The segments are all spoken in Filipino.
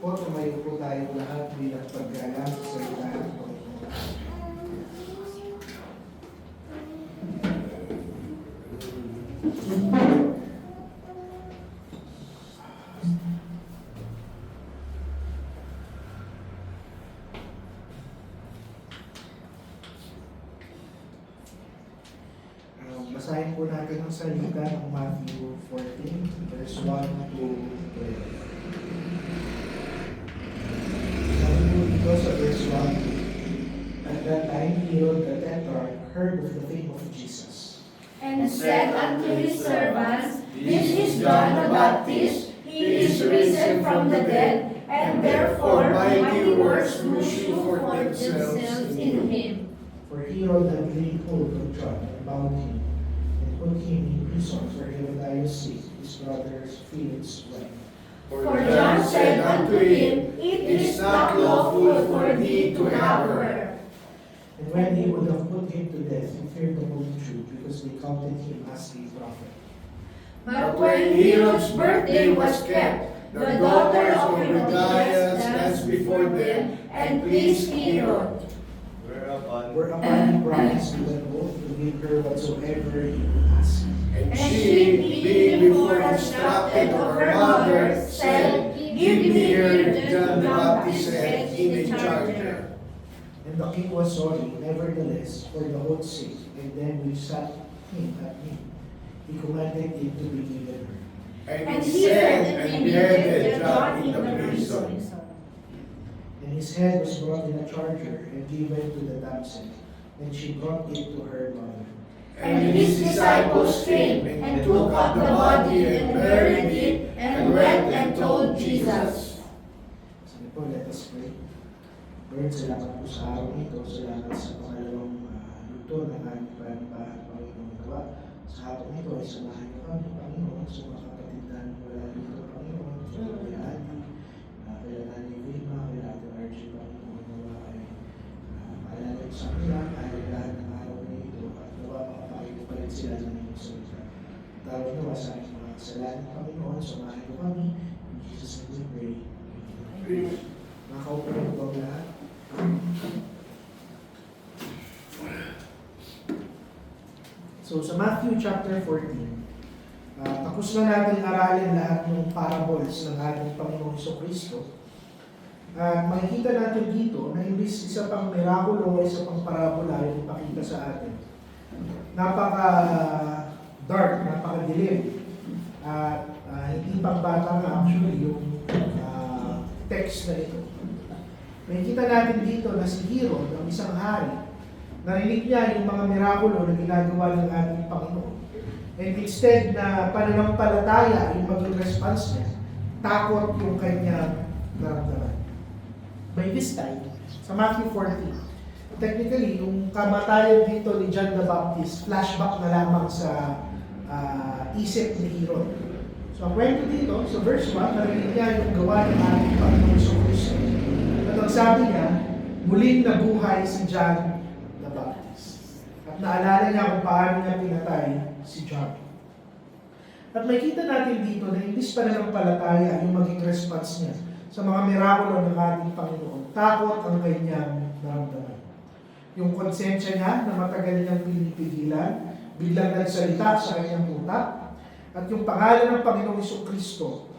po, tumayo po tayo lahat bilang paggalang sa salita ng Panginoon. Basahin po natin ang salita ng Matthew 14, verse 1 to 12. Sabi po dito sa verse 1, At that time Herod the Tetrarch heard of the fame of Jesus, and said unto his servants, This is John the Baptist, he is risen from the dead, and therefore mighty works do shew forth themselves in him. For Herod had laid hold of John and bound him, and put him in prison for Herodias' sake, his brother Philip's wife. For John said unto him, It is not lawful for thee to have her. And when he would have put him to death, he feared the multitude, because they counted him as a prophet. But when Herod's birthday was kept, the daughter of Herodias danced before them, and pleased Herod. Whereupon he promised with an oath to give her whatsoever he would ask. And she, being before instructed of her mother, said, Give me here John the Baptist's head in a charger. And the king was sorry, nevertheless, for the oath's sake, and them which sat him at meat, he commanded it to be given her. And he sent and beheaded John in the prison. And his head was brought in a charger and given to the damsel, and she brought it to her mother. And his disciples came, and took up the body, and buried it, and went and told Jesus. Sige po, let us pray. Lord, salamat po sa araw ito. Salamat sa pangalawang luto ng aming panambahan, Panginoon gawa. Sa hapon ito ay samahan niyo kami, Panginoon, sa mga kapatid na wala dito, Panginoon. Sa kay Adi, kay Nani Vilma, kay Ate Archie, Panginoon gawa ay maalala sa kanila, ay lahat ng araw na ito, at gawa makapakita pa rin sila ng iyong salita. Tawag nawa sa aming mga kasalanan, Panginoon, samahan niyo kami. In Jesus' name we pray. Amen. Nakaupo na po ang lahat. So sa Matthew chapter 14, tapos na natin aralin lahat ng parables ng ating Panginoong Jesucristo. Makikita natin dito na imbis isa pang mirakulo o isa pang parabola yung ipakita sa atin. Napaka-dark, napaka-dilim. Hindi pang bata nga actually yung text na ito. Makikita natin dito na si Herod, ang isang hari, narinig niya yung mga mirakulo na ginagawa ng ating Panginoon. And instead na pananampalataya yung maging response niya, takot yung kanyang naramdaman. By this time, sa Matthew 14, technically, yung kamatayan dito ni John the Baptist, flashback na lamang sa isip ni Herod. So ang kwento dito, sa verse 1, narinig niya yung gawa ng ating Panginoon Jesucristo. At ang sabi niya, muling nabuhay si John the Baptist. At naalala niya kung paano niya pinatay si John. At makita natin dito na imbis pa na ng palataya yung maging response niya sa mga mirakulo ng ating Panginoon. Takot ang kanyang naramdaman. Yung konsensya niya na matagal niyang pinipigilan, biglang nagsalita sa kanyang utak. At yung pangalan ng Panginoong Jesucristo,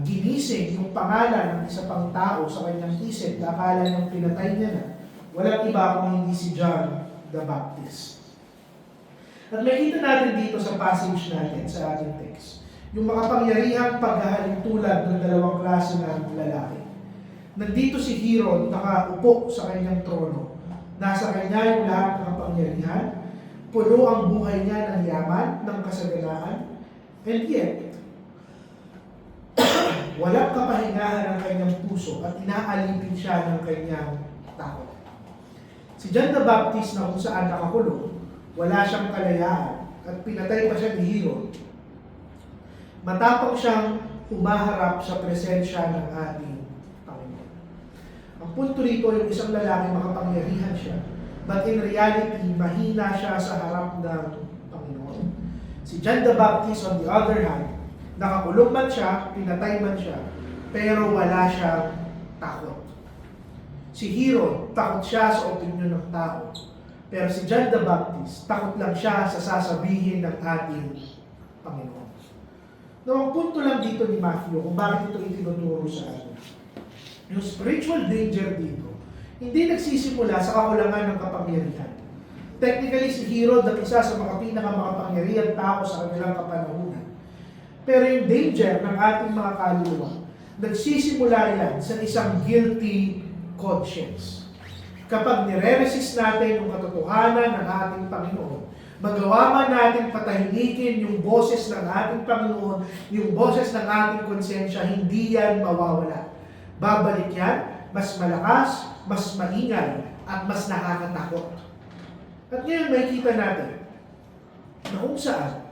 ginising yung pangalan ng isa pang tao sa kanyang isip na akala niyang pinatay niya na, walang iba kung hindi si John the Baptist. At makita natin dito sa passage natin, sa ating text, yung makapangyarihang paghahalin tulad ng dalawang klase ng lalaki. Nandito si Herod, nakaupo sa kanyang trono. Nasa kanya yung lahat ng kapangyarihan, puno ang buhay niya ng yaman, ng kasaganaan, and yet, walang kapahingahan ng kanyang puso at inaalipin siya ng kanyang takot. Si John the Baptist na kung saan nakakulong, wala siyang kalayaan at pinatay pa siya ni Herod. Matapang siyang humaharap sa presensya ng ating Panginoon. Ang punto rito, yung isang lalaki makapangyarihan siya, but in reality, mahina siya sa harap ng Panginoon. Si John the Baptist, on the other hand, nakakulong man siya, pinatay man siya, pero wala siyang takot. Si Herod, takot siya sa opinyon ng tao. Pero si John the Baptist, takot lang siya sa sasabihin ng ating Panginoon. Now, ang punto lang dito ni Matthew, kung bakit ito itinuturo sa atin. Yung spiritual danger dito, hindi nagsisimula sa kakulangan ng kapangyarihan. Technically, si Herod ang isa sa mga pinakamakapangyarihan tao sa kanilang kapanahunan. Pero yung danger ng ating mga kaluluwa, nagsisimula yan sa isang guilty conscience. Kapag nire-resist natin yung katotohanan ng ating Panginoon, magawa man natin patahimikin yung boses ng ating Panginoon, yung boses ng ating konsensya, hindi yan mawawala. Babalik yan, mas malakas, mas maingay, at mas nakakatakot. At ngayon makikita natin na kung saan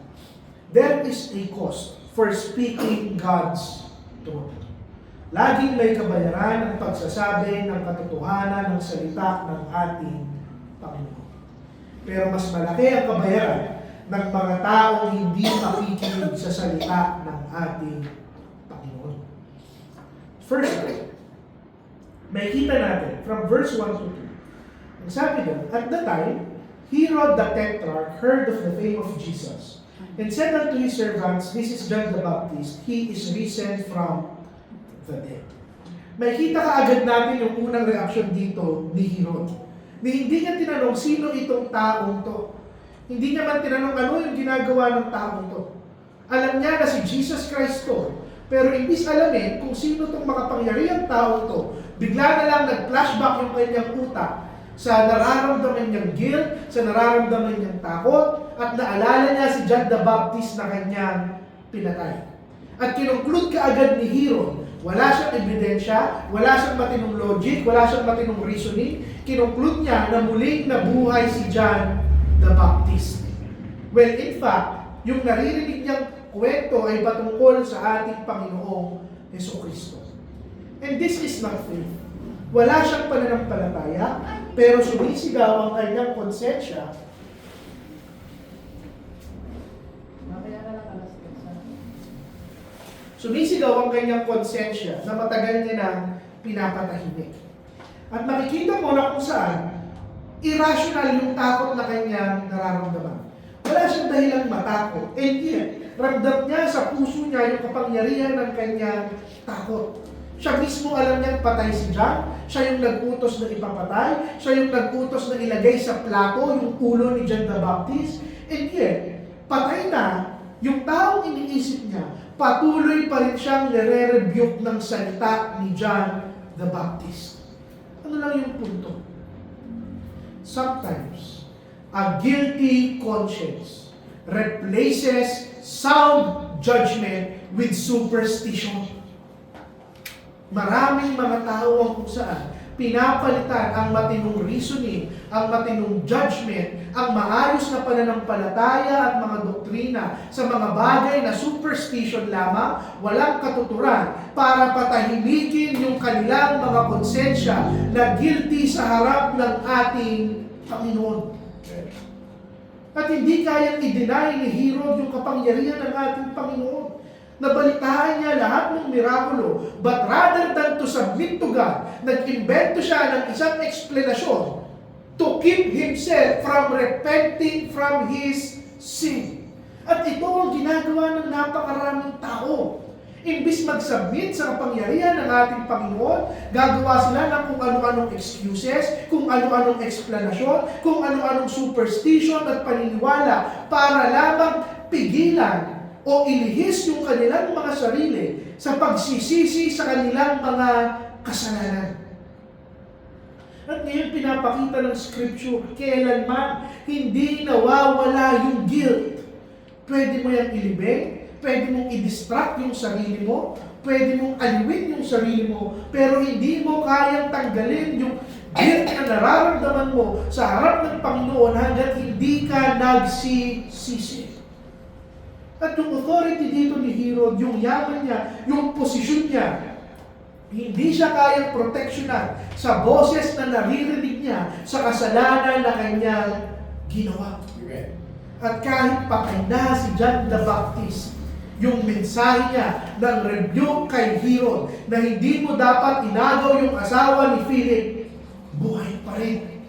there is a cost for speaking God's truth. Laging may kabayaran ang pagsasabi ng katotohanan ng salita ng ating Panginoon. Pero mas malaki ang kabayaran ng mga taong hindi makikinig sa salita ng ating Panginoon. First, makikita natin from verse 1 to 2. Ang sabi doon, at the time, Herod the Tetrarch heard of the fame of Jesus, and said unto his servants, this is John the Baptist, he is risen from the dead. Makikita kaagad natin yung unang reaksyon dito ni Herod. Hindi niya tinanong sino itong taong to. Hindi niya man tinanong ano yung ginagawa ng taong to. Alam niya na si Jesus Christ to. Pero imbis alamin kung sino itong makapangyarihang taong to, bigla na lang nag-flashback yung kanyang utak sa nararamdaman niyang guilt, sa nararamdaman niyang takot, at naalala niya si John the Baptist na kanyang pinatay. At kinunclude kaagad ni Herod, wala siyang ebidensya, wala siyang matinong logic, wala siyang matinong reasoning, kinunclude niya na muling nabuhay si John the Baptist. Well, in fact, yung naririnig niyang kwento ay patungkol sa ating Panginoong Jesucristo. And this is not faith. Wala siyang pananampalataya, pero sumisigaw ang kanyang konsensya. Sumisigaw ang kanyang konsensya na matagal niya nang pinapatahimik. At makikita mo na kung saan irrational yung takot na kanyang nararamdaman. Wala siyang dahilang matakot. And yet, ramdam niya sa puso niya yung kapangyarihan ng kanyang takot. Siya mismo alam niyang patay si John. Siya yung nag-utos na ipapatay. Siya yung nag-utos na ilagay sa plato yung ulo ni John the Baptist. And yet, patay na yung taong iniisip niya, patuloy pa rin siyang nire-rebuke ng salita ni John the Baptist. Ano lang yung punto? Sometimes, a guilty conscience replaces sound judgment with superstition. Maraming mga tao ang kung saan pinapalitan ang matinong reasoning, ang matinong judgment, ang maayos na pananampalataya at mga doktrina sa mga bagay na superstition lamang, walang katuturan, para patahimikin yung kanilang mga konsensya na guilty sa harap ng ating Panginoon. At hindi kayang i-deny ni Herod yung kapangyarihan ng ating Panginoon. Nabalitaan niya lahat ng mirakulo, but rather than to submit to God, nag-invento siya ng isang explanasyon to keep himself from repenting from his sin. At ito ang ginagawa ng napakaraming tao. Imbis mag-submit sa kapangyarihan ng ating Panginoon, gagawa sila ng kung ano-anong excuses, kung ano-anong explanasyon, kung ano-anong superstition at paniniwala para lamang pigilan o ilihis yung kanilang mga sarili sa pagsisisi sa kanilang mga kasalanan. At ngayon pinapakita ng Scripture, kailanman hindi nawawala yung guilt. Pwede mo yung ilibing, pwede mong i-distract yung sarili mo, pwede mong aliwin yung sarili mo, pero hindi mo kayang tanggalin yung guilt na nararamdaman mo sa harap ng Panginoon hanggat hindi ka nagsisisi. At yung authority dito ni Herod, yung yaman niya, yung posisyon niya, hindi siya kayang proteksyonan sa boses na naririnig niya sa kasalanan na kanyang ginawa. At kahit patay na si John the Baptist, yung mensahe niya ng rebuke kay Herod na hindi mo dapat inagaw yung asawa ni Philip, buhay pa rin.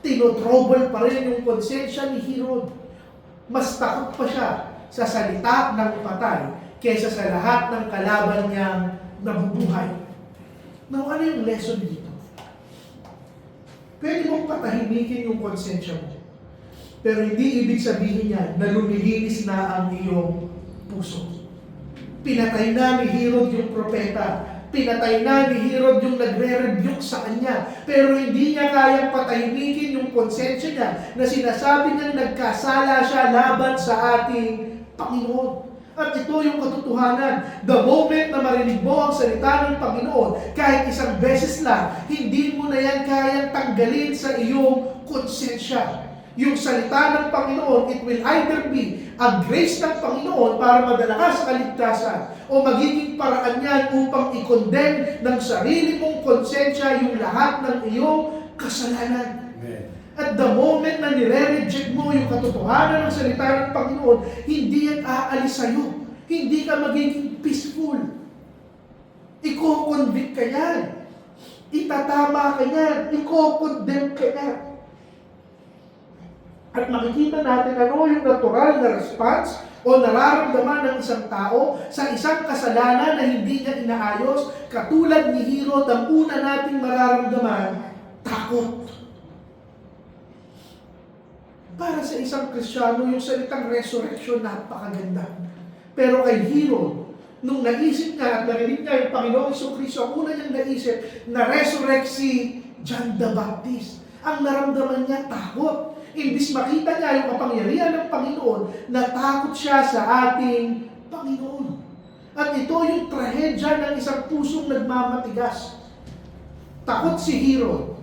Tinotrouble pa rin yung konsensya ni Herod. Mas takot pa siya sa salita ng patay kaysa sa lahat ng kalaban niyang nabubuhay. Now, ano yung lesson dito? Pwede mong patahimikin yung konsensya mo. Pero hindi ibig sabihin niya na lumilinis na ang iyong puso. Pinatay na ni Herod yung propeta. Pinatay na ni Herod yung nagre-rebuke sa kanya. Pero hindi niya kayang patahimikin yung konsensya niya na sinasabi niyang nagkasala siya laban sa ating Panginoon. At ito yung katotohanan. The moment na marinig mo ang salita ng Panginoon, kahit isang beses lang, hindi mo na yan kayang tanggalin sa iyong konsensya. Yung salita ng Panginoon, it will either be a grace ng Panginoon para madala ka sa kaligtasan o magiging paraan yan upang i-condemn ng sarili mong konsensya yung lahat ng iyong kasalanan. Amen. At the moment na nire-reject mo yung katotohanan ng salita ng Panginoon, hindi yan aalis sa'yo. Hindi ka magiging peaceful. Iko-convict ka yan. Itatama ka yan. Iko-condemn ka yan. At makikita natin ano yung natural na response o nararamdaman ng isang tao sa isang kasalanan na hindi niya inaayos. Katulad ni Herod, ang una nating mararamdaman, takot. Para sa isang Kristiyano, yung salitang resurrection, napakaganda. Pero kay Herod, nung naisip niya at narinig niya yung Panginoong Jesucristo, ang una niyang naisip, na resurrect si John the Baptist. Ang naramdaman niya, takot. Imbis makita niya yung kapangyarihan ng Panginoon, natakot siya sa ating Panginoon. At ito yung trahedya ng isang pusong nagmamatigas. Takot si Herod,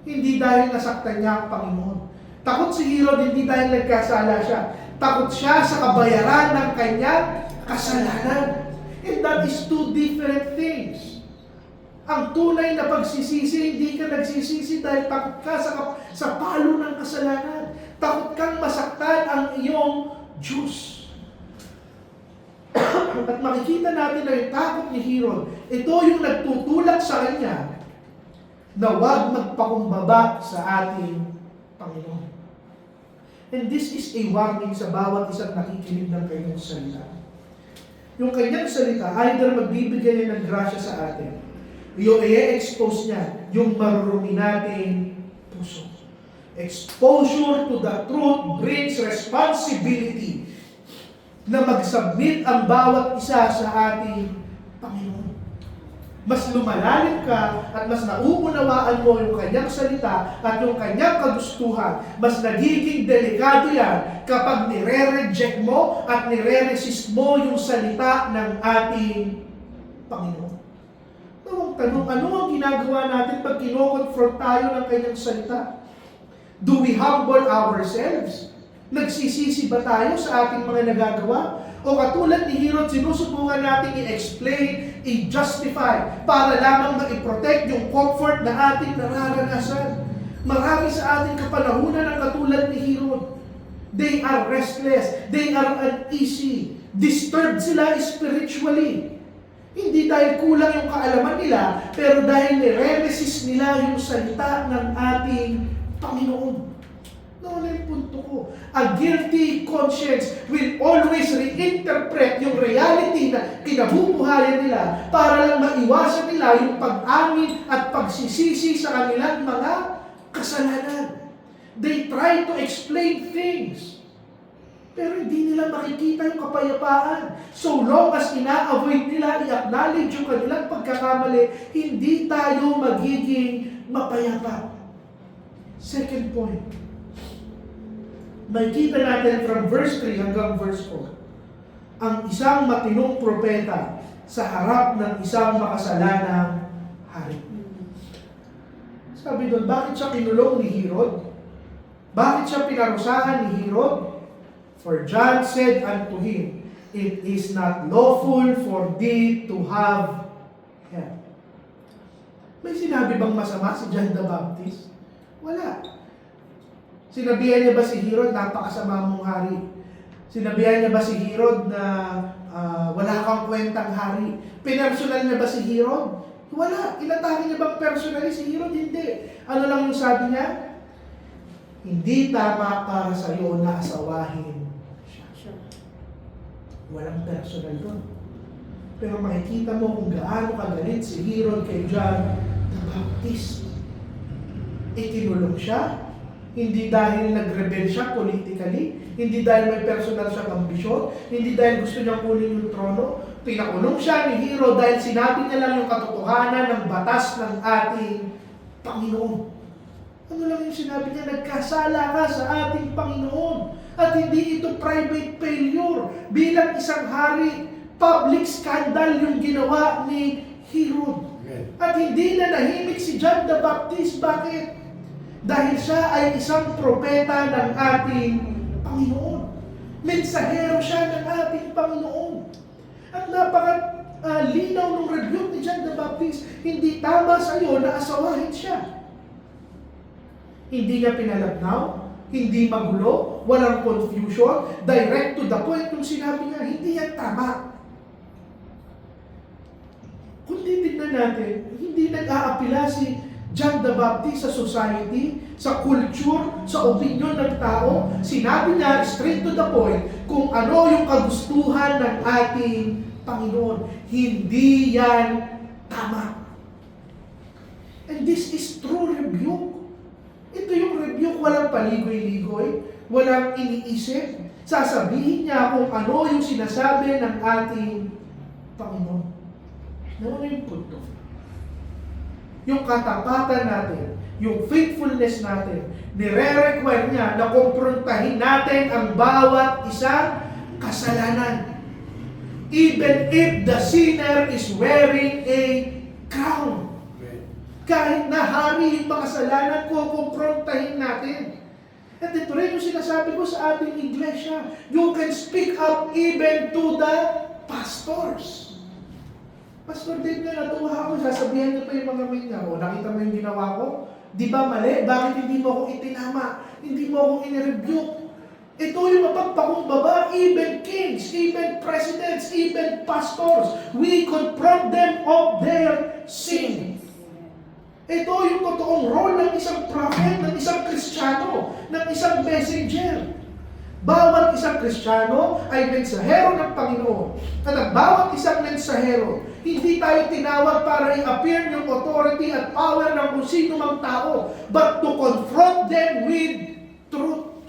hindi dahil nasaktan niya ang Panginoon. Takot si Herod, hindi dahil nagkasala siya. Takot siya sa kabayaran ng kanyang kasalanan. And that is two different things. Ang tunay na pagsisisi, hindi ka nagsisisi dahil takot ka sa palo ng kasalanan. Takot kang masaktan ang iyong Diyos. At makikita natin na yung takot ni Herod, ito yung nagtutulak sa kanya na huwag magpakumbaba sa ating Panginoon. And this is a warning sa bawat isang nakikinig ng kanyang salita. Yung kanyang salita, either magbibigay niya ng grasya sa atin, yung i-expose niya yung marurumi nating puso. Exposure to the truth brings responsibility na mag-submit ang bawat isa sa ating Panginoon. Mas lumalalim ka at mas nauunawaan mo yung kanyang salita at yung kanyang kagustuhan. Mas nagiging delikado yan kapag nire-reject mo at nire-resist mo yung salita ng ating Panginoon. Ang tanong, ano ang ginagawa natin pag kino-confront tayo ng kanyang salita? Do we humble ourselves? Nagsisisi ba tayo sa ating mga nagagawa? O katulad ni Herod, sinusubukan natin i-explain, i-justify, para lamang ma-protect yung comfort na ating nararanasan. Marami sa ating kapanahunan ang katulad ni Herod. They are restless, they are uneasy, disturbed sila spiritually. Hindi dahil kulang yung kaalaman nila, pero dahil nire-resist nila yung salita ng ating Panginoon. Ano yung punto ko? A guilty conscience will always reinterpret yung reality na kinabubuhayan nila para lang maiwasan nila yung pag-amin at pagsisisi sa kanilang mga kasalanan. They try to explain things, pero hindi nila makikita yung kapayapaan. So long as ina-avoid nila, i-acknowledge yung kanilang pagkakamali, hindi tayo magiging mapayapa. Second point, makikita natin from verse 3 hanggang verse 4, ang isang matinong propeta sa harap ng isang makasalanang hari. Sabi doon, bakit siya kinulong ni Herod? Bakit siya pinarusahan ni Herod? For John said unto him, it is not lawful for thee to have help. May sinabi bang masama si John the Baptist? Wala. Sinabihan niya ba si Herod, napakasama mong hari? Sinabihan niya ba si Herod na wala kang kwentang hari. Pinersonal niya ba si Herod? Wala. Inatake niya bang personally si Herod? Hindi. Ano lang yung sabi niya? Hindi tama para sa iyo na asawahin siya. Walang personal doon. Pero makikita mo kung gaano kagalit si Herod kay John the Baptist. Ikinulong siya, hindi dahil nag-rebel siya politically, hindi dahil may personal siyang ambisyon, hindi dahil gusto niyang kunin yung trono. Pinakulong siya ni Herod dahil sinabi niya lang yung katotohanan ng batas ng ating Panginoon. Ano lang yung sinabi niya? Nagkasala ka sa ating Panginoon. At hindi ito private failure. Bilang isang hari, public scandal yung ginawa ni Herod. At hindi na nahimik si John the Baptist. Bakit? Dahil siya ay isang propeta ng ating Panginoon. Mensahero siya ng ating Panginoon. At napaka-linaw ng rebuke ni John the Baptist. Hindi tama sa iyo na asawahin siya. Hindi niya pinalabnaw, hindi magulo, walang confusion, direct to the point yung sinabi niya, hindi yan tama. Kung titignan natin, hindi nag-aapila si John the Baptist sa society, sa culture, sa opinion ng tao. Sinabi niya straight to the point kung ano yung kagustuhan ng ating Panginoon. Hindi yan tama. And this is true rebuke. Ito yung rebuke, walang paligoy-ligoy, walang iniisip. Sasabihin niya kung ano yung sinasabi ng ating Panginoon. Ano yung punto? Yung katapatan natin, yung faithfulness natin, nire-require niya na kumprontahin natin ang bawat isang kasalanan. Even if the sinner is wearing a crown. Kahit na hari yung makasalanan ko, kumprontahin natin. At ito rin yung sinasabi ko sa ating iglesia. You can speak up even to the pastors. Pastor Dave na natuwa ako, sasabihan niyo pa yung mga may niya, nakita mo yung ginawa ko? Di ba mali? Bakit hindi mo ako itinama? Hindi mo ako inirebuke? Ito yung mapagpakumbaba, even kings, even presidents, even pastors. We confront them of their sin. Ito yung totoong role ng isang prophet, ng isang Kristiyano, ng isang messenger. Bawat isang Kristiyano ay mensahero ng Panginoon. At ang bawat isang mensahero, hindi tayo tinawag para i-appear yung authority at power ng kung sino mang tao, but to confront them with truth.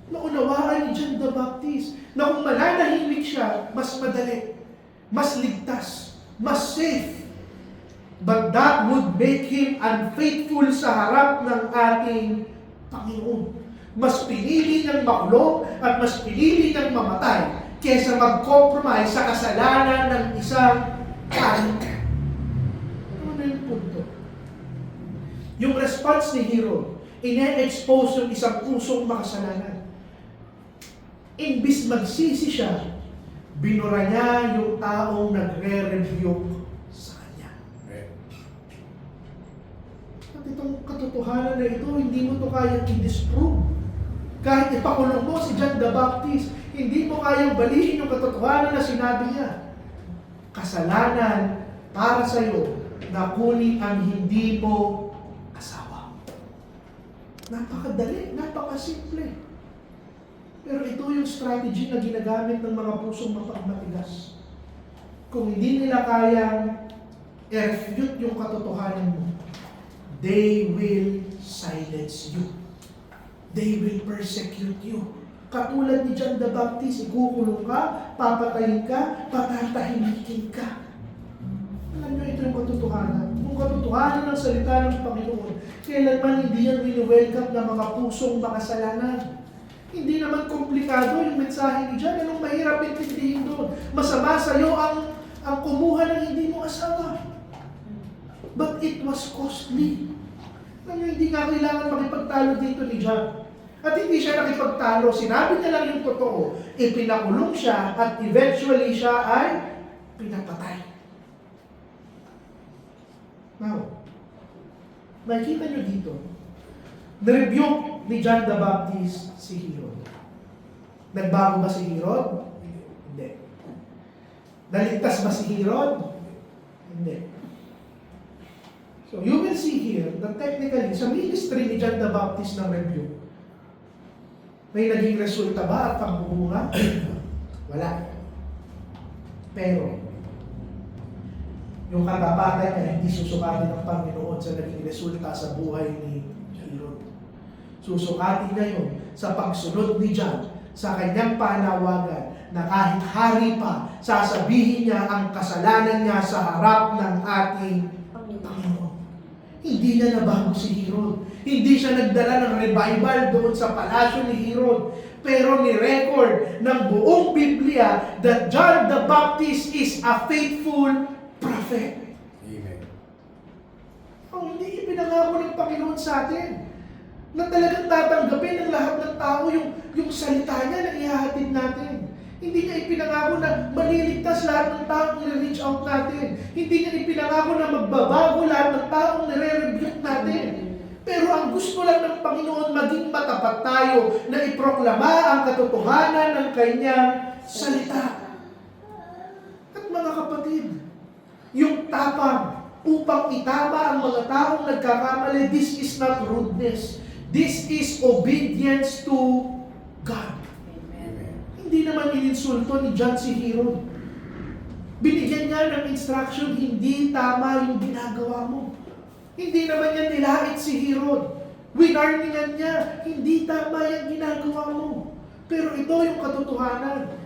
Naunawaan ni John the Baptist na kung mananahimik siya, mas madali, mas ligtas, mas safe. But that would make him unfaithful sa harap ng ating Panginoon. Mas pinili niyang makulong at mas pinili niyang mamatay kaysa mag-compromise sa kasalanan ng isang hari. Ano na yung punto? Yung response ni Herod, ine-expose yung isang pusong makasalanan. Imbis magsisi siya, binura niya yung taong nagre-rebuke sa kanya. At itong katotohanan na ito, hindi mo ito kayang i-disprove. Kahit ipakulong mo si John the Baptist, hindi mo kayang baliin yung katotohanan na sinabi niya. Kasalanan para sa iyo na kunin ang hindi mo asawa. Napakadali, napakasimple. Pero ito yung strategy na ginagamit ng mga pusong mapagmatigas. Kung hindi nila kayang i-refute yung katotohanan mo, they will silence you. They will persecute you. Katulad ni John the Baptist, ikukulong ka, papatayin ka, patatahimikin ka. Alam nyo, ito yung katotohanan. Yung katotohanan ng salita ng Panginoon, kailanman hindi yan wini-welcome ng mga pusong makasalanan. Hindi naman komplikado yung mensahe ni John. Anong mahirap intindihin doon? Masama sa'yo ang kumuha ng hindi mo asawa. But it was costly. Alam nyo, hindi nga kailangan makipagtalo dito ni John. At hindi siya nakipagtalo. Sinabi niya lang yung totoo. Ipinakulong siya at eventually siya ay pinapatay. Now, makikita nyo dito, na-rebuke ni John the Baptist si Herod. Nagbago ba si Herod? Hindi. Naligtas ba si Herod? Hindi. So you will see here that technically, sa ministry ni John the Baptist ng rebuke, may naging resulta ba at pangbumunga? Wala. Pero, yung katapatan niya hindi susukatin ng Panginoon sa naging resulta sa buhay ni Herod. Susukatin niya yun sa pagsunod ni John sa kanyang panawagan na kahit hari pa, sasabihin niya ang kasalanan niya sa harap ng ating Panginoon. Hindi niya nabago si Herod. Hindi siya nagdala ng revival doon sa palasyo ni Herod. Pero ni-record ng buong Biblia that John the Baptist is a faithful prophet. Amen. Ang hindi ipinangako ng Panginoon sa atin na talagang tatanggapin ng lahat ng tao yung salita niya na ihahatid natin. Hindi niya ipinangako na maliligtas lahat ng taong nire-reach out natin. Hindi niya ipinangako na magbabago lahat ng taong nire-rebuke natin. Pero ang gusto lang ng Panginoon, maging matapat tayo na iproklama ang katotohanan ng kanyang salita. At mga kapatid, yung tapang upang itama ang mga taong nagkakamali, this is not rudeness. This is obedience to God. Hindi naman ininsulto ni John si Herod. Binigyan niya ng instruction, hindi tama yung ginagawa mo. Hindi naman niya nilait si Herod. Winarningan niya, hindi tama yung ginagawa mo. Pero ito yung katotohanan.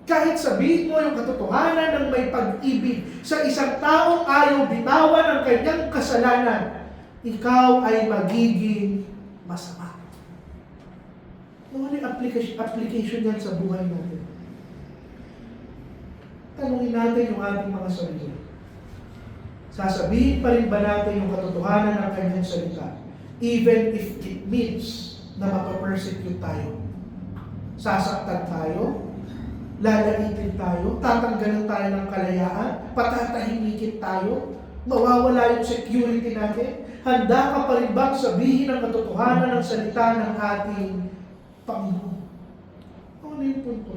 Kahit sabihin mo yung katotohanan ng may pag-ibig sa isang taong ayaw bitawan ang kanyang kasalanan, ikaw ay magiging masama. Ano yung application yan sa buhay natin? Tanungin natin yung ating mga sarili. Sasabihin pa rin ba natin yung katotohanan ng kanyang salita, even if it means na mapapersecute tayo? Sasaktan tayo? Lalaitin tayo? Tatanggalan tayo ng kalayaan? Patatahimikin tayo? Mawawala yung security natin? Handa ka pa rin bang sabihin ang katotohanan ng salita ng ating Panginoon? Ano yung punto?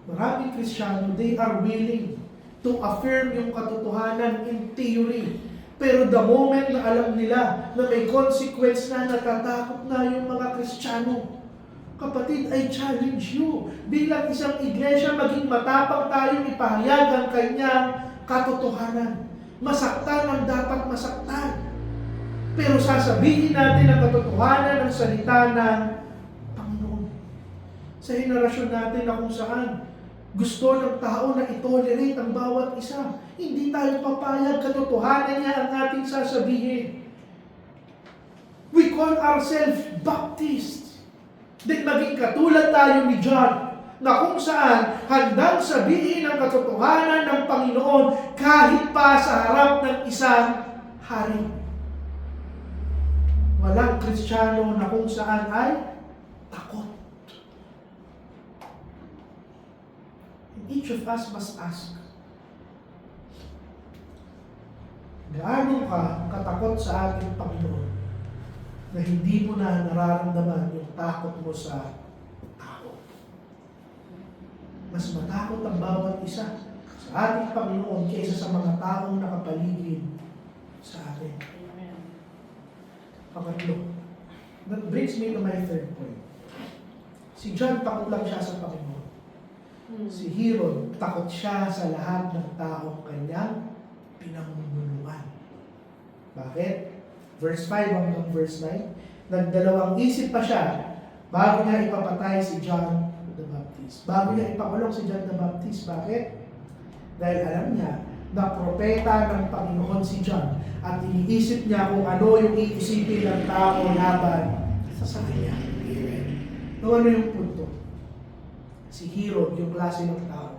Maraming Kristiyano, they are willing to affirm yung katotohanan in theory. Pero the moment na alam nila na may consequence na, natatakot na yung mga Kristiyano. Kapatid, I challenge you. Bilang isang iglesia, maging matapang tayong ipahayag ang kanyang katotohanan. Masaktan ang dapat masaktan. Pero sasabihin natin ang katotohanan ng salita ng Panginoon. Sa henerasyon natin na kung saan gusto ng tao na itolerate ang bawat isa. Hindi tayo papayag, katotohanan niya ang ating sasabihin. We call ourselves Baptists. Then maging katulad tayo ni John, na kung saan handang sabihin ang katotohanan ng Panginoon kahit pa sa harap ng isang hari. Walang Kristiyano na kung saan ay takot. Each of us must ask, gaano ka katakot sa ating Panginoon na hindi mo na nararamdaman yung takot mo sa tao? Mas matakot ang bawat isa sa ating Panginoon kaysa sa mga taong nakapaligid sa atin. Pangatlo, that brings me to my third point. Si John, takot lang siya sa Panginoon. Si Herod, takot siya sa lahat ng taong kanyang pinamumunuan. Bakit? Verse 5 hanggang verse 9, nagdalawang isip pa siya bago niya ipapatay si John the Baptist. Bago niya ipakulong si John the Baptist. Bakit? Dahil alam niya na propeta ng Panginoon si John at iniisip niya kung ano yung iisipin ng tao laban sa kanya. Ano yung punto? Si Herod, yung klase ng tao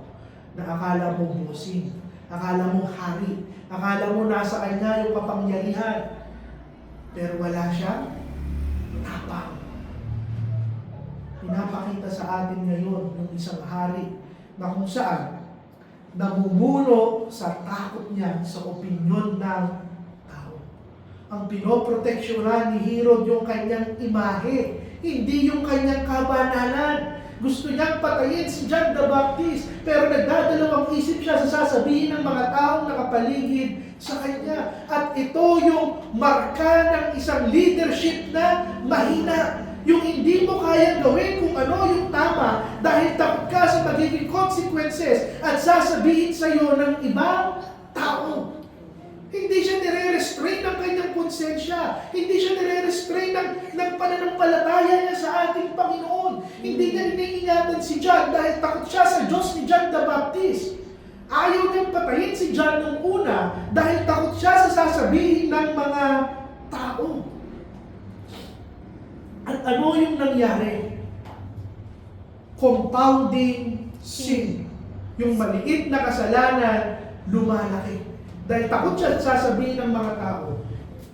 na akala mo bossing, akala mo hari, akala mo nasa kanya yung kapangyarihan, pero wala siyang tapang. Pinapakita sa atin ngayon yung isang hari na kung saan namumuno sa takot niya sa opinyon ng tao. Ang pinoproteksyonan ni Herod yung kanyang imahe, hindi yung kanyang kabanalan. Gusto niyang patayin si John the Baptist, pero nagdadalawang isip siya sa sasabihin ng mga taong nakapaligid sa kanya. At ito yung marka ng isang leadership na mahina. Yung hindi mo kayang gawin kung ano yung tama dahil takot ka sa magiging consequences at sasabihin sa iyo ng ibang tao. Hindi siya nire-restrain ng kanyang konsensya. Hindi siya nire-restrain ng pananampalataya niya sa ating Panginoon. Hindi niya iniingatan si John dahil takot siya sa Diyos ni John the Baptist. Ayaw niyang patayin si John nung una dahil takot siya sa sasabihin ng mga tao. At ano yung nangyari? Compounding sin. Yung maliit na kasalanan, lumalaki. Dahil takot siya sasabihin ng mga tao.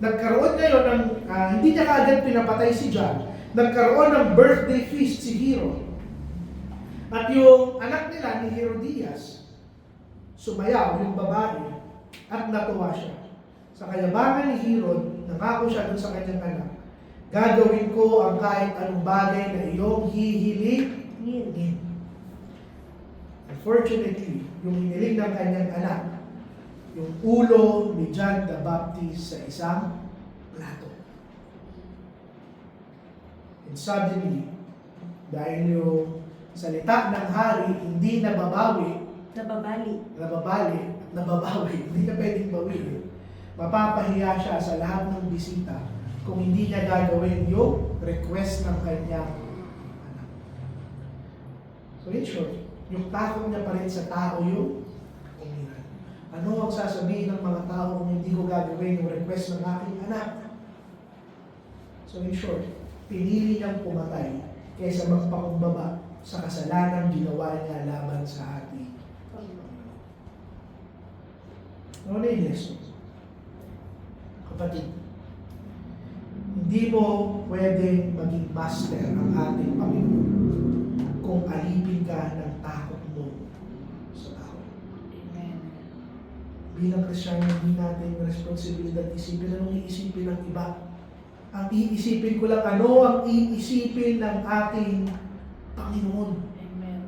Nagkaroon ngayon ng, hindi niya kaagad pinapatay si John, nagkaroon ng birthday feast si Herod. At yung anak nila ni Herodias, sumayaw yung babae at natuwa siya. Sa kayabangan ni Herod, nangako siya dun sa kanyang anak, gagawin ko ang kahit anong bagay na iyong hihilingin. Unfortunately, yung hiniling ng kanyang anak, yung ulo ni John the Baptist sa isang plato. And suddenly, dahil yung salita ng hari hindi nababawi, hindi na pwedeng bawiin, mapapahiya siya sa lahat ng bisita kung hindi niya gagawin yung request ng kanyang anak. So in short, yung takot niya pa rin sa tao yung umiran. Ano ang sasabihin ng mga tao kung hindi ko gagawin yung request ng aking anak? So in short, pinili niyang pumatay kaysa magpakumbaba sa kasalanan ginawa niya laban sa ating Panginoon. Ano na yung lesson? Kapatid, hindi mo pwedeng maging master ang ating Panginoon kung alipin ka ng takot mo sa tao. Amen. Bilang Kristyano, hindi natin responsibilidad isipin anong iisipin ng iba. Ang iisipin ko lang ano ang iisipin ng ating Panginoon. Amen.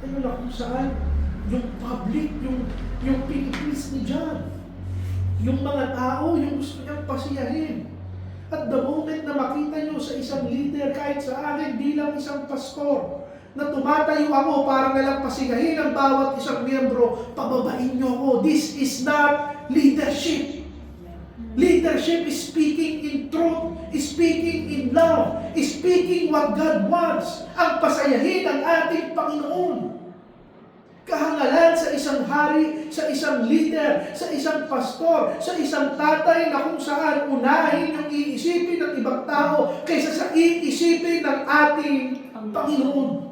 Ano na kung saan yung public, yung pinipis ni John. Yung mga tao, yung gusto niyang pasiyahin. At the moment na makita nyo sa isang leader, kahit sa akin bilang isang pastor, na tumatayo ako para nalang pasigahin ang bawat isang miyembro, pababain nyo ako. This is not leadership. Leadership is speaking in truth, is speaking in love, is speaking what God wants. Ang pasayahin ang ating Panginoon. Kahangalan sa isang hari, sa isang leader, sa isang pastor, sa isang tatay na kung saan unahin yung iisipin ng ibang tao kaysa sa iisipin ng ating Panginoon.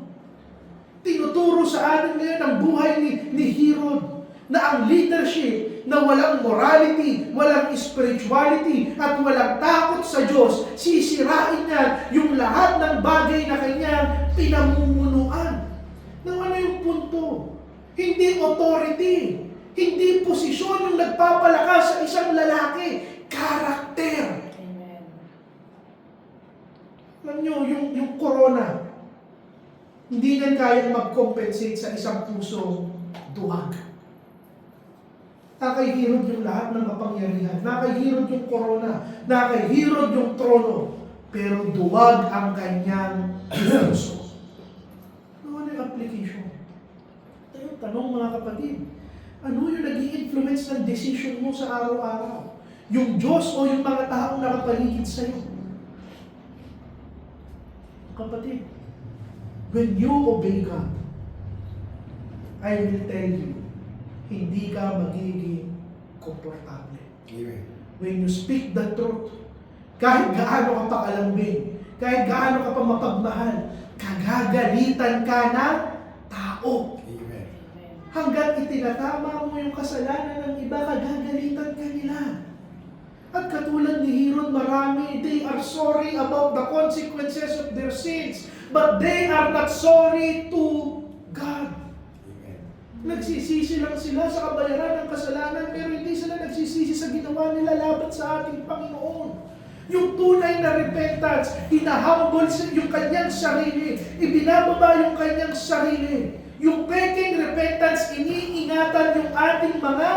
Tinuturo sa atin ngayon ang buhay ni Herod na ang leadership na walang morality, walang spirituality, at walang takot sa Diyos, sisirain niya yung lahat ng bagay na kanyang pinamumunuan. Nang ano yung punto? Hindi authority, hindi posisyon yung nagpapalakas sa isang lalaki, karakter. Amen. Alam nyo, yung corona, hindi na kayang mag-compensate sa isang pusong duwag. Nakahirod yung lahat ng kapangyarihan. Nakahirod yung corona. Nakahirod yung trono. Pero duwag ang kanyang puso. Ano yung application? Ito yung tanong mga kapatid. Ano yung nag-i-influence ng decision mo sa araw-araw? Yung Diyos o yung mga taong nakapaligid sa'yo? Kapatid, when you obey God, I will tell you, hindi ka magiging komportable. Amen. When you speak the truth, kahit gaano ka pa kalambing, kahit gaano ka pa mapagmahal, kagagalitan ka ng tao. Amen. Hanggat itinatama mo yung kasalanan ng iba, kagagalitan ka nila. At katulad ni Herod, marami, they are sorry about the consequences of their sins, but they are not sorry to God. Nagsisisi lang sila sa kabayaran ng kasalanan, pero hindi sila nagsisisi sa ginawa nila laban sa ating Panginoon. Yung tunay na repentance, hinahumble yung kanyang sarili, ibinababa yung kanyang sarili. Yung peking repentance, iniingatan yung ating mga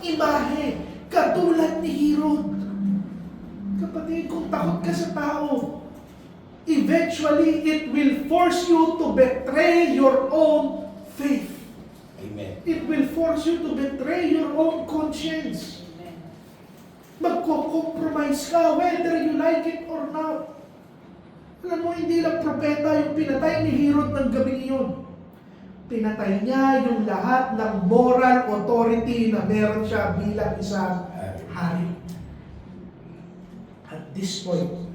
imahe, katulad ni Herod. Kapatid, kung takot ka sa tao, eventually it will force you to betray your own faith. Amen. It will force you to betray your own conscience. Magko-compromise ka whether you like it or not. Alam mo, hindi lang propeta yung pinatay ni Herod ng gabing iyon. Pinatay niya yung lahat ng moral authority na meron siya bilang isang hari. At this point,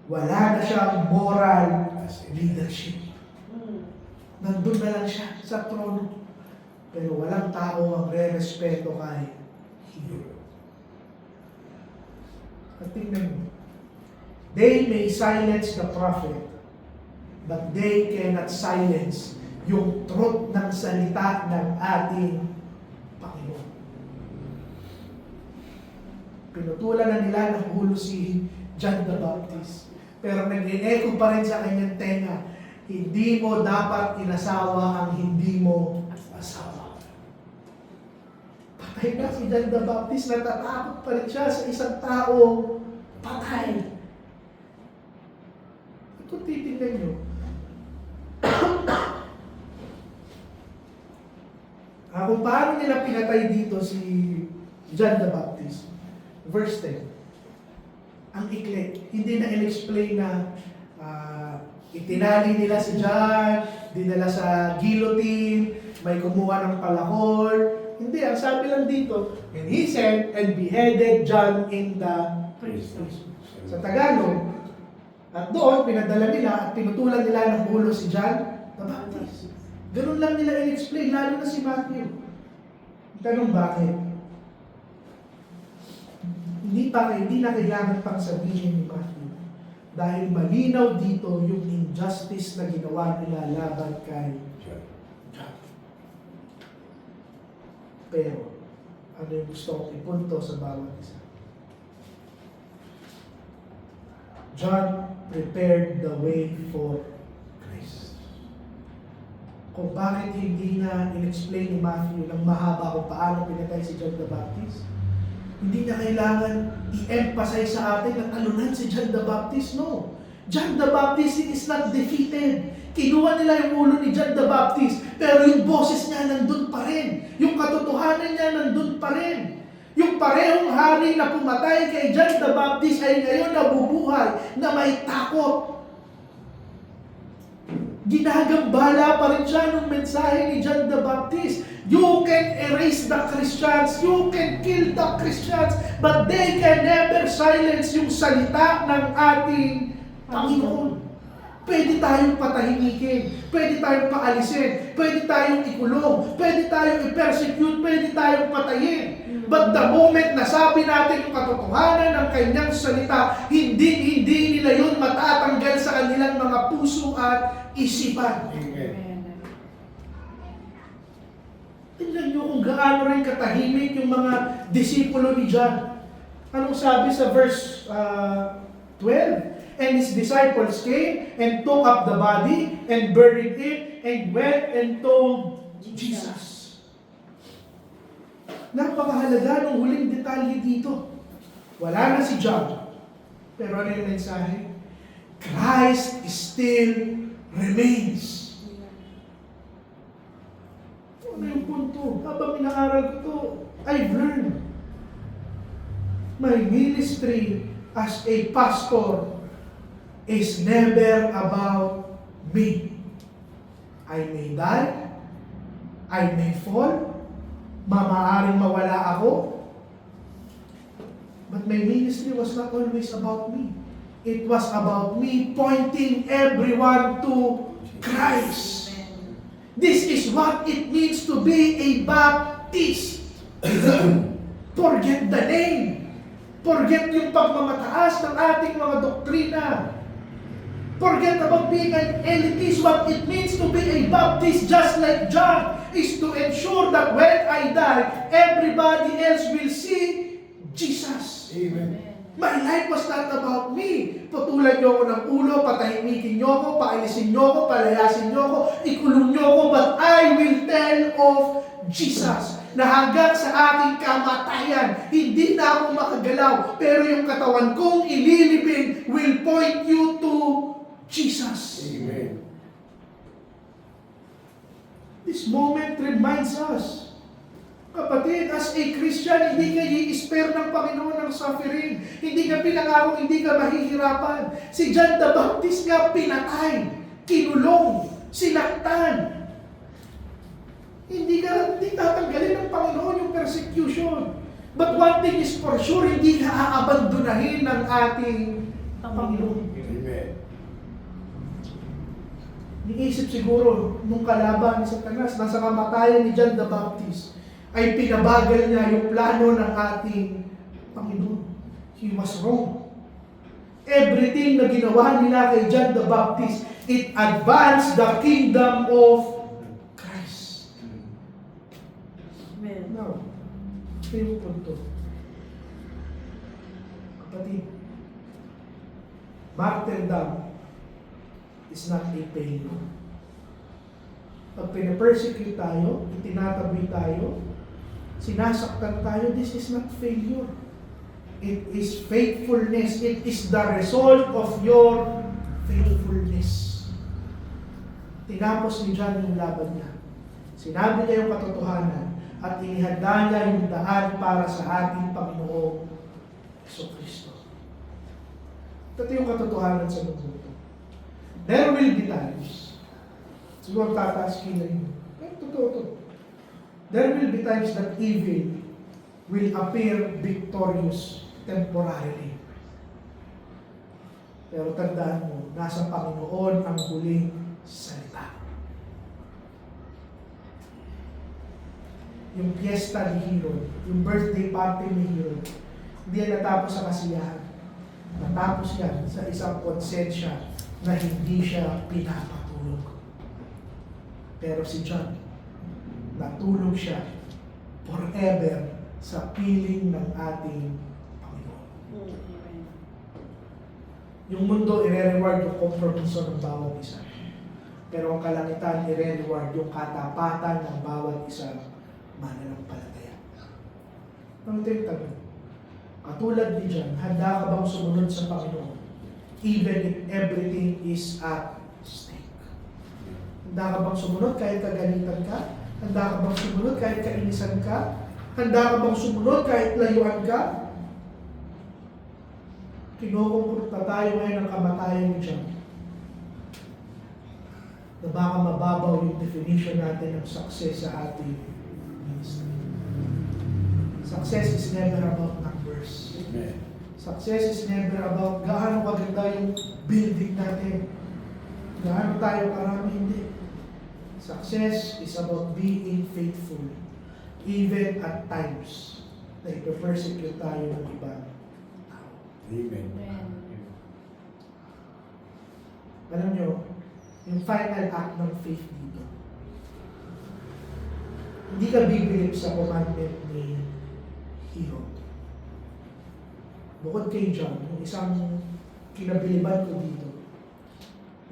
wala na siyang moral leadership. Nandun na lang siya sa trono. Pero walang tao ang re-respeto kay Herod. At tingnan mo, they may silence the prophet, but they cannot silence yung truth ng salita ng ating Panginoon. Pinutulan na nila ng ulo si John the Baptist, pero nag-echo pa rin sa kanyang tenga, hindi mo dapat inasawa ang hindi mo asawa. Patay na si John the Baptist, natatakot pa rin siya sa isang taong patay. Ito titignan nyo. Kung paano nila pinatay dito si John the Baptist. Verse 10. Ang ikli. Hindi na in-explain na itinali nila si John, dinala sa guillotine, may kumuha ng palakol. Hindi, ang sabi lang dito, and he sent and beheaded John in the prison. Sa Tagalog, at doon, pinadala nila at pinutulan nila ng ulo si John the Baptist. Ganun lang nila in-explain, lalo na si Matthew. Tanong bakit? Hindi na kailangan pang sabihin ni Matthew. Dahil malinaw dito yung injustice na ginawa nila laban kay John. Pero, ano yung gusto kong ipunto sa bawat isa? John prepared the way for Christ. Kung bakit hindi na in-explain ni Matthew ng mahaba kung paano pinatay si John the Baptist, hindi na kailangan i-emphasize sa atin na talunan si John the Baptist. No. John the Baptist is not defeated. Kinuha nila yung ulo ni John the Baptist, pero yung boses niya nandun pa rin. Yung katotohanan niya nandun pa rin. Yung parehong hari na pumatay kay John the Baptist ay ngayon nabubuhay na may takot. Ginagambala pa rin siya ng mensahe ni John the Baptist. You can erase the Christians, you can kill the Christians, but they can never silence yung salita ng ating Panginoon. Pwede tayong patahimikin, pwede tayong paalisin, pwede tayong ikulong, pwede tayong i-persecute, pwede tayong patayin. But the moment na sabi natin yung katotohanan ng kanyang salita, hindi nila yun matatanggal sa kanilang mga puso at isipan. Amen. Tingnan nyo kung gaano rin katahimik yung mga disipulo ni John. Anong sabi sa verse 12? And his disciples came and took up the body and buried it and went and told Jesus. Napakahalaga ng huling detalye dito. Wala na si John. Pero ano yung mensahe? Christ still remains. Ano yung punto? Habang inaaral ko to, I've learned. My ministry as a pastor is never about me. I may die, I may fall, maaaring mawala ako, but my ministry was not always about me. It was about me pointing everyone to Christ. This is what it means to be a Baptist. Forget the name. Forget yung pagmamataas ng ating mga doktrina. Forget about being an elitist. What it means to be a Baptist, just like John, is to ensure that when I die, everybody else will see Jesus. Amen. My life was not about me. Putulan niyo ako ng ulo, patahimikin niyo ako, paalisin niyo ako, palayasin niyo ako, ikulong niyo ako, but I will tell of Jesus. Na hanggang sa aking kamatayan, hindi na ako makagalaw, pero yung katawan kong ililibing will point you to Jesus. Amen. This moment reminds us, kapatid, as a Christian, hindi ka i-spare ng Panginoon ng suffering. Hindi ka pinangako, hindi ka mahihirapan. Si John the Baptist nga pinatay, kinulong, sinaktan. Hindi tatanggalin ng Panginoon yung persecution. But one thing is for sure, hindi ka aabandonahin ng ating Panginoon. Amen. Iniisip siguro, nung kalaban ni Satanas, nasa kamatayan ni John the Baptist, ay pinabagal niya yung plano ng ating Panginoon. He was wrong. Everything na ginawa nila kay John the Baptist, it advanced the kingdom of Christ. Amen. Now, ito yung punto. Kapatid, martyrdom is not a failure. Pag pinapersecute tayo, itinataboy tayo, sinasaktan tayo, this is not failure. It is faithfulness. It is the result of your faithfulness. Tinapos ni John yung laban niya. Sinabi niya yung katotohanan at inihanda niya yung daan para sa ating Panginoong Jesucristo. Ito yung katotohanan sa mundo. There will be times, siguro tataas kila yun. Totoo to. There will be times that evil will appear victorious temporarily. Pero tandaan mo, nasa Panginoon ang huling salita. Yung fiesta ni Herod, yung birthday party ni Herod, hindi yan natapos sa kasiyahan. Natapos yan sa isang konsensya na hindi siya pinapatulog. Pero si John, natulog siya forever sa piling ng ating Panginoon. Yung mundo, i-reward yung kompromiso ng bawat isa. Pero ang kalangitan, i-reward yung katapatan ng bawat isang mananampalataya. Ang ito yung tanong. Katulad ni John, handa ka bang sumunod sa Panginoon? Even if everything is at stake. Handa ka bang sumunod kahit kagalitan ka? Handa ka bang sumunod kahit kainisan ka? Handa ka bang sumunod kahit layuan ka? Kinukumpulta tayo ngayon ng kamatayan ni John. Na baka mababaw yung definition natin ng success sa ating ministry. Success is never about numbers. Amen. Success is never about gaano kaganda yung building natin. Gaano tayo karami, hindi. Success is about being faithful even at times na ipe-persecute tayo ng ibang tao. Amen. Alam nyo, yung final act ng faith dito, hindi ka bibilip sa commandment ni Herod. Bukod kay John, yung isang kinabiliban ko dito,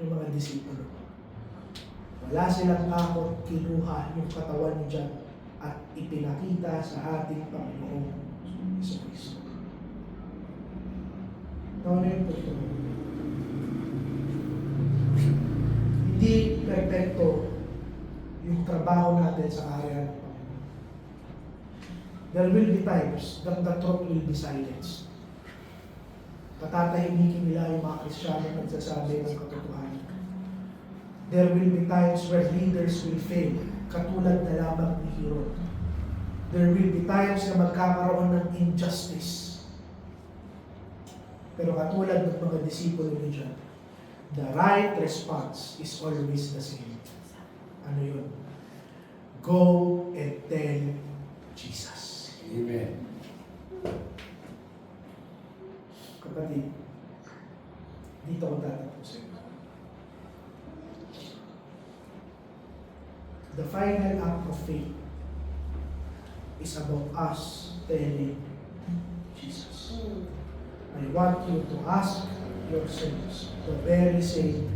yung mga disipulo. Wala silang takot, kinuha yung katawan ni John at ipinakita sa ating Panginoong Jesucristo. Ano yung punto? Hindi perfecto yung trabaho natin sa area ng Panginoon. There will be times that the truth will be silenced. Patatahimikin nila yung mga Kristiyano nagsasabi ng katotohanan. There will be times where leaders will fail, katulad na lamang ni Herod. There will be times na magkakaroon ng injustice. Pero katulad ng mga disipulo ni John, the right response is always the same. Ano yun? Go and tell Jesus. Amen. Kapatid, dito ko tatapusin. The final act of faith is about us telling Jesus. I want you to ask yourselves the very same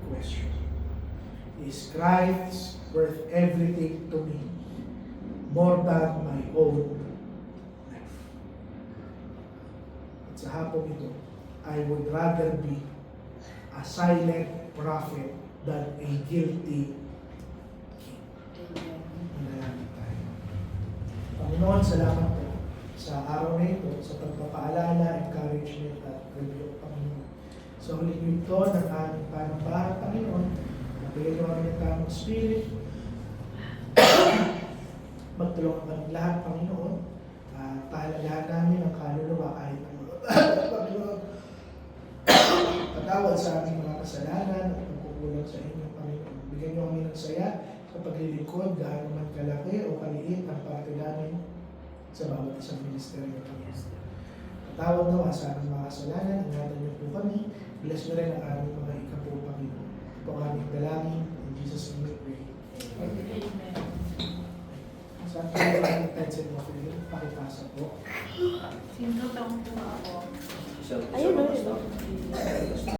question. Is Christ worth everything to me more than my own life? At sa hapong ito, I would rather be a silent prophet than a guilty king. Manalangin tayo. Panginoon, salamat po sa araw na ito, sa pagpapaalala, encouragement at review, Panginoon. Sa huling yugto ng aming panambahan, Panginoon, nabigyan niyo kami ng tamang spirit. Magtulungan kami lahat, Panginoon. Pahalagahan namin ang kaluluwa kahit ang Panginoon. Patawad sa aming mga kasalanan at pagkukulang sa inyo, Panginoon. Bigyan niyo kami ng saya sa paglilingkod, gaano man kalaki o kaliit ang parte namin sa bawat isang ministeryo, Panginoon. Patawad nawa sa aming mga kasalanan, ingatan niyo po kami, bless mo rin ang aming mga ikapo, Panginoon. Ito ang aming dalangin, in Jesus' name we pray. Amen. Sa ating mga intention mo, Panginoon, pakipasa po. Sino tong po ako? Ayun,